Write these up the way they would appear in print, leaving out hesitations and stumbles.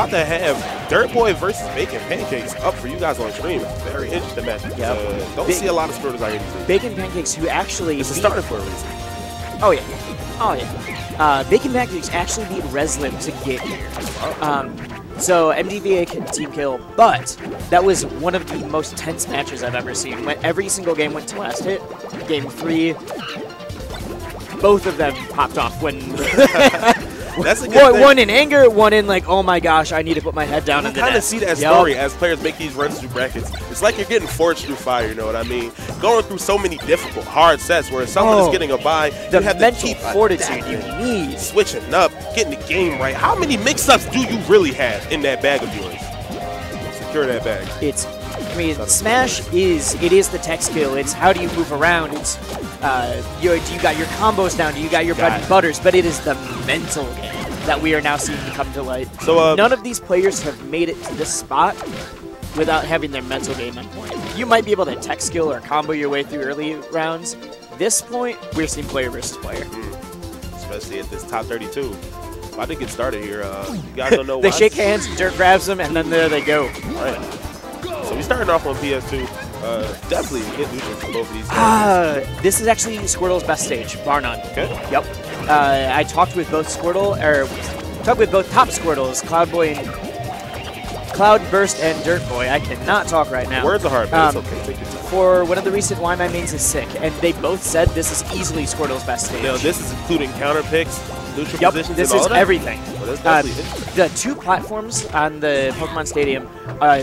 about to have Dirtboy versus Bacon Pancakes up for you guys on stream. Very interesting matchup. Yep. Don't see a lot of Squirtles I can see. Bacon Pancakes, who actually It's a starter for a reason. Oh yeah, oh yeah. Bacon Pancakes actually beat Reslim to get here. So MDVA team kill, but that was one of the most tense matches I've ever seen. When every single game went to last hit. Game 3, both of them popped off when That's a good thing. One in anger, one in like, oh my gosh, I need to put my head down. You in the kind of net. see that story as players make these runs through brackets. It's like you're getting forged through fire, you know what I mean? Going through so many difficult, hard sets where someone is getting a bye, the you have mental to keep fortitude you need. Switching up, getting the game right. How many mix-ups do you really have in that bag of yours? Secure that bag. I mean, Smash is the tech skill. It's how do you move around. It's do you got your combos down? Do you got your bread and butters? But it is the mental game that we are now seeing come to light. So none of these players have made it to this spot without having their mental game on point. You might be able to tech skill or combo your way through early rounds. This point, we're seeing player versus player. Especially at this top 32. About to get started here. You guys don't know why. They shake hands, Dirt grabs them, and then there they go. Right. So we're starting off on PS2. Definitely get neutral for both of these guys. This is actually Squirtle's best stage, bar none. Okay. Yep. I talked with both top Squirtles, Cloudburst and Dirtboy. I cannot talk right now. Words are hard, but it's okay. Take your time. For one of the recent Why My Mains is Sick, and they both said this is easily Squirtle's best stage. Now, this is including counter picks, neutral positions, this and is all that? everything. Well, that's The 2 platforms on the Pokemon Stadium,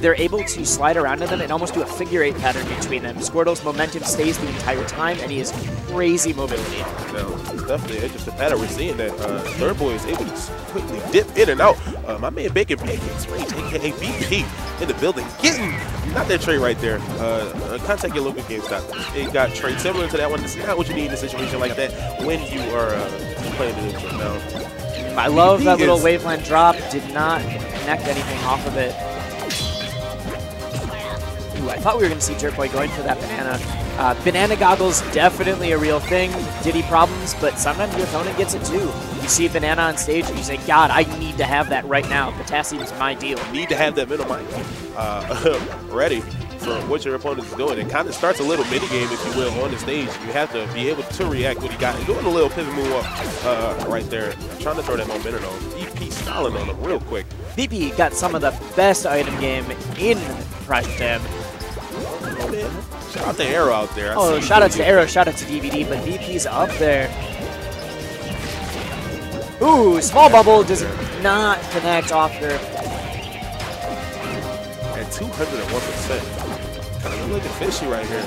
they're able to slide around to them and almost do a figure-8 pattern between them. Squirtle's momentum stays the entire time, and he has crazy mobility. Now, it's definitely an interesting pattern. We're seeing that Dirtboy is able to quickly dip in and out. My man Bacon Pancakes, Rage, a.k.a. BP, in the building. Getting, not that trade right there. Contact your local GameStop. It got trade similar to that one. It's not what you need in a situation like that when you are playing the neutral. Now, I love that little Waveland drop. Did not connect anything off of it. Ooh, I thought we were going to see Dirtboy going for that banana. Banana goggles, definitely a real thing. Diddy problems, but sometimes your opponent gets it too. You see a banana on stage and you say, God, I need to have that right now. Potassium's my deal. Need to have that middle mic ready for what your opponent is doing. It kind of starts a little mini game, if you will, on the stage. You have to be able to react what he got. Doing a little pivot move up right there. Trying to throw that momentum on. BP styling on him real quick. BP got some of the best item game in Project Tab. Oh, man. Shout out to Arrow out there. Shout out to Arrow, shout out to DVD, but VP's up there. Ooh, small bubble does not connect off her. At 201%. Kind of looking fishy right here.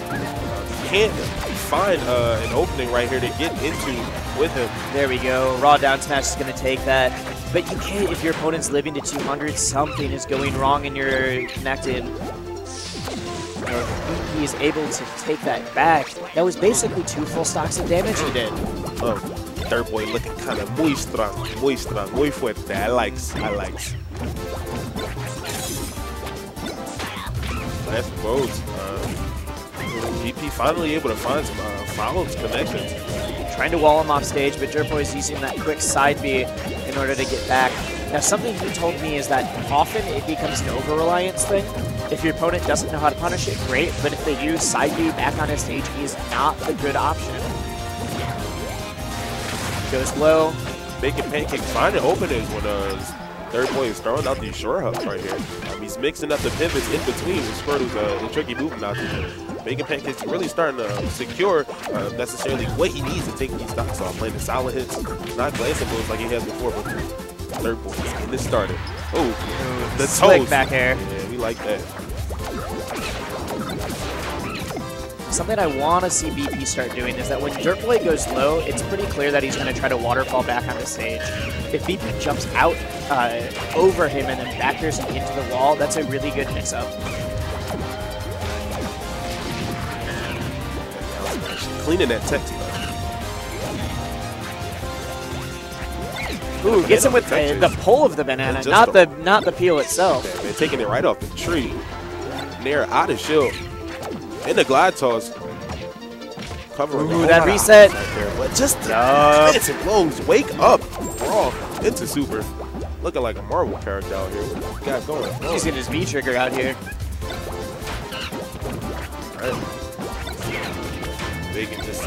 Can't find an opening right here to get into with him. There we go. Raw down smash is going to take that. But you can't, if your opponent's living to 200, something is going wrong and you're connected. He is able to take that back. That was basically 2 full stocks of damage he did. Dirtboy looking kind of muy strong, muy fuerte. I likes. Last votes. BP finally able to find some follows connections. Trying to wall him off stage, but Dirtboy's using that quick side B in order to get back. Now, something he told me is that often it becomes an over-reliance thing. If your opponent doesn't know how to punish it, great, but if they use side B back on his stage, he is not a good option. Goes low. Bacon Pancakes finding openings when Dirtboy is throwing out these short hubs right here. He's mixing up the pivots in between with Squirtle's tricky movement out there. Bacon Pancakes really starting to secure necessarily what he needs to take these stocks off. Playing the solid hits, not glancing moves like he has before, but Dirtboy is getting this started. Oh, the slick back air. Yeah, we like that. Something I want to see BP start doing is that when Dirtboy goes low, it's pretty clear that he's going to try to waterfall back on the stage. If BP jumps out over him and then backers him into the wall, that's a really good mix-up. Cleaning that text. Ooh, gets him with the pull of the banana, not the peel itself. Okay, man, taking it right off the tree. Nair out of shield. In the glide toss. Covering that reset. Right there, but just glancing blows. Wake up. Brawl into super. looking like a Marvel character out here. What you got going? He's using his V trigger out here. Bacon just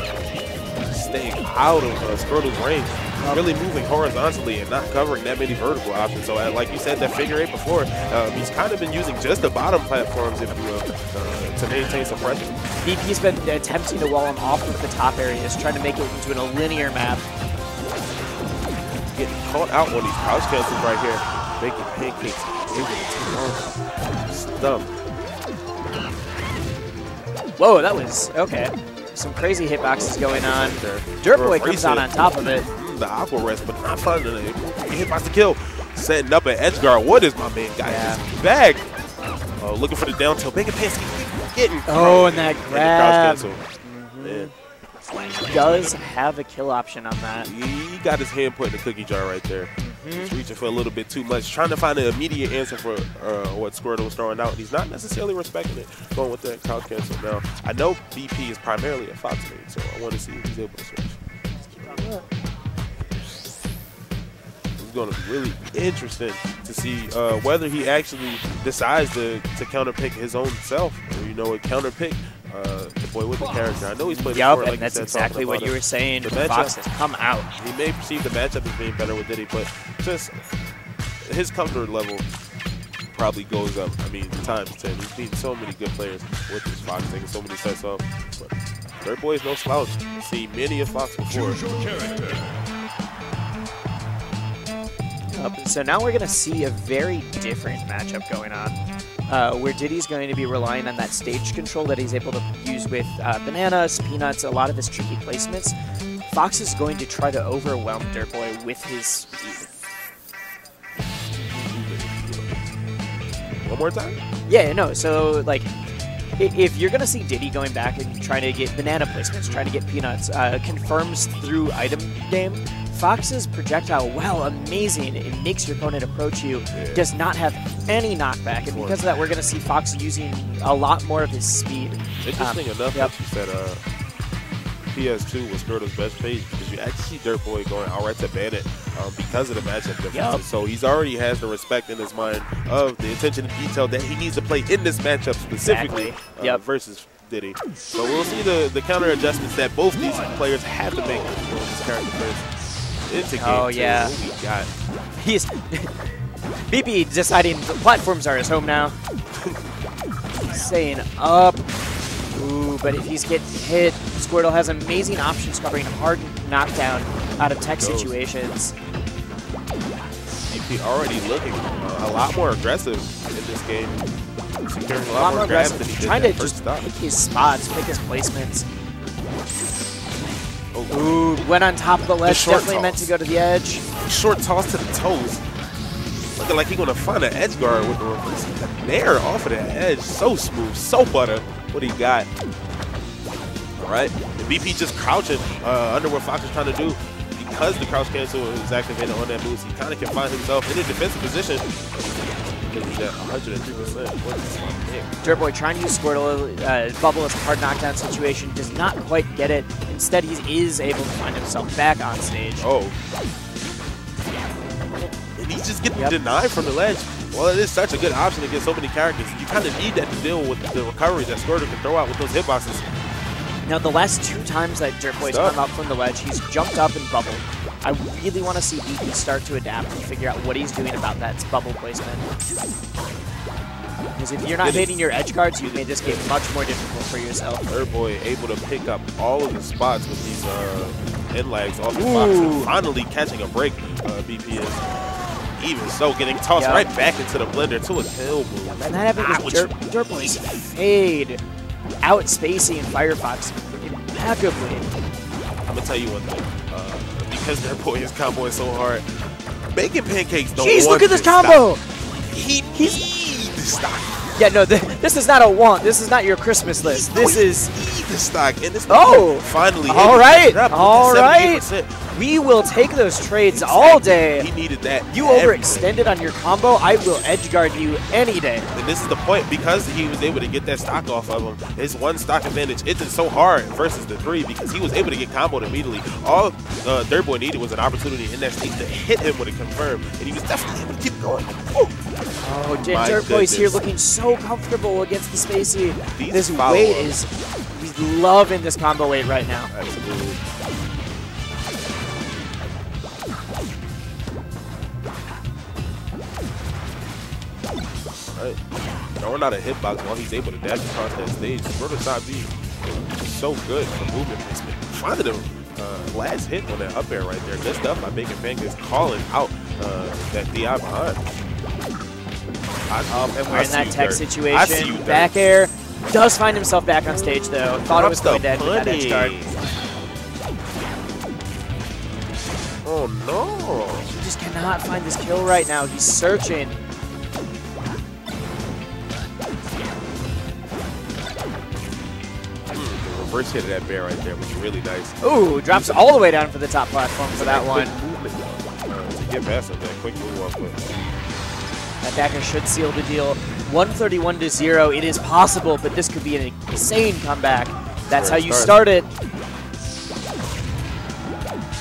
staying out of Squirtle's range. Really moving horizontally and not covering that many vertical options. So, like you said, that figure 8 before, he's kind of been using just the bottom platforms, if you will, to maintain some pressure. VP's been attempting to wall him off of the top areas, trying to make it into a linear map. Getting caught out on these crouch cancels right here. Making pancakes. Stump. Whoa, that was okay. Some crazy hitboxes going on. Dirtboy comes on top of it. The aqua rest, but not finding a hitbox to kill. Setting up an edge guard. What is my man guy? Back. Oh, looking for the down tilt. Bacon Pants getting. Oh, and that grab. Man. He does have a kill option on that. He got his hand put in the cookie jar right there. He's reaching for a little bit too much, trying to find an immediate answer for what Squirtle was throwing out. He's not necessarily respecting it, going with that couch cancel. Now, I know BP is primarily a Fox main, so I want to see if he's able to switch. It's going to be really interesting to see whether he actually decides to counterpick his own self, or, you know, counterpick the boy with the character. I know he's played before, and like that's said, exactly what you were saying. The Fox has come out. He may perceive the matchup as being better with Diddy, but just his comfort level probably goes up. I mean, times 10. He's beaten so many good players with this Fox, taking so many sets off. But Dirtboy is no slouch. I've seen many of Fox before. So now we're going to see a very different matchup going on, where Diddy's going to be relying on that stage control that he's able to use with bananas, peanuts, a lot of his tricky placements. Fox is going to try to overwhelm Dirtboy with his speed. One more time? Yeah, no, so like, if you're going to see Diddy going back and trying to get banana placements, trying to get peanuts, confirms through item game, Fox's projectile, while amazing, it makes your opponent approach you, does not have any knockback, and because of that, we're going to see Fox using a lot more of his speed. Interesting enough that you said PS2 was Squirtle's best page, because you actually see Dirtboy going outright to ban it because of the matchup differences. So he's already has the respect in his mind of the attention to detail that he needs to play in this matchup specifically versus Diddy. So we'll see the counter adjustments that both these players have to make for this character first. Into game two. Yeah. What we got? He's BP deciding the platforms are his home now. Staying up. Ooh, but if he's getting hit, Squirtle has amazing options covering hard knockdown out of tech situations. BP already looking a lot more aggressive in this game. Securing a lot more grabs than he did trying to first just pick his spots, pick his placements. Ooh, went on top of the ledge, definitely meant to go to the edge. Short toss to the toes. Looking like he's going to find an edge guard with the reverse. Nair off of the edge. So smooth, so butter. What he got. All right. And BP just crouching under what Fox is trying to do. Because the crouch cancel is activated on that boost, he kind of can find himself in a defensive position. Because he's at 103%. What is my pick? Dirtboy trying to use Squirtle, bubble as a hard knockdown situation, does not quite get it. Instead, he is able to find himself back on stage. Oh. And he's just getting denied from the ledge. Well, it is such a good option against so many characters. You kind of need that to deal with the recovery that Squirtle can throw out with those hitboxes. Now, the last 2 times that Dirtboy's come up from the ledge, he's jumped up and bubbled. I really want to see BP start to adapt and figure out what he's doing about that bubble placement. Because if you're not hitting your edge guards, you've made this game much more difficult for yourself. Dirtboy able to pick up all of the spots with these end lags off the box and finally catching a break. BP is even so getting tossed right back into the blender to a kill move. And that happened with Dirtboy's fade, outspacing Firefox impeccably. I'm going to tell you one thing. Because Dirtboy is comboing so hard, Bacon Pancakes don't want look at this combo! He needs the stock. Yeah, no, this is not a want. This is not your Christmas list. This is the stock. And this finally. All right. We will take those trades all day. He needed that. You overextended on your combo, I will edge guard you any day. And this is the point, because he was able to get that stock off of him, his one stock advantage isn't so hard versus the 3 because he was able to get comboed immediately. All Dirtboy needed was an opportunity in that stage to hit him with a confirm, and he was definitely able to keep going. Woo. Oh, Dirtboy's here looking so comfortable against the Spacey. This weight is, he's loving this combo weight right now. Absolutely. Right. Throwing out a hitbox while he's able to dash across that stage. Squirtle side B is so good for movement placement. Finding him last hit on that up air right there. Good stuff by Making Pancakes, calling out that DI behind. And we're in that tech situation. Back air. Does find himself back on stage though. Thought it was going to end with that edge guard. Oh no. He just cannot find this kill right now. He's searching. First hit of that bear right there was really nice. Ooh, drops all the way down for the top platform for that one. To get past him, that quick move off foot. That backer should seal the deal. 131-0. It is possible, but this could be an insane comeback. That's how you start it.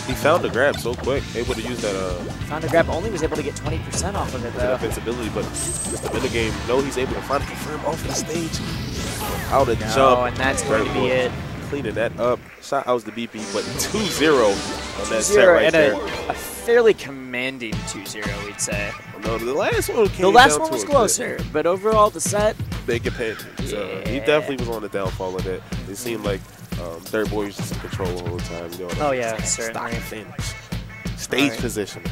He found the grab so quick, able to use that. Found the grab, only was able to get 20% off of it though. Defensibility, but just the minigame. No, he's able to find a confirm off of the stage. Out of jump. Oh, and that's going to be it. Cleaning that up. Shot out the BP, but 2-0 on that set right there. A fairly commanding 2-0, we'd say. No, the last one came The last one was closer, but overall the set. Big opinion. He definitely was on the downfall of it. It seemed like Dirtboy was just in control the whole time. Oh yeah, certainly. Stock and finish. Stage position.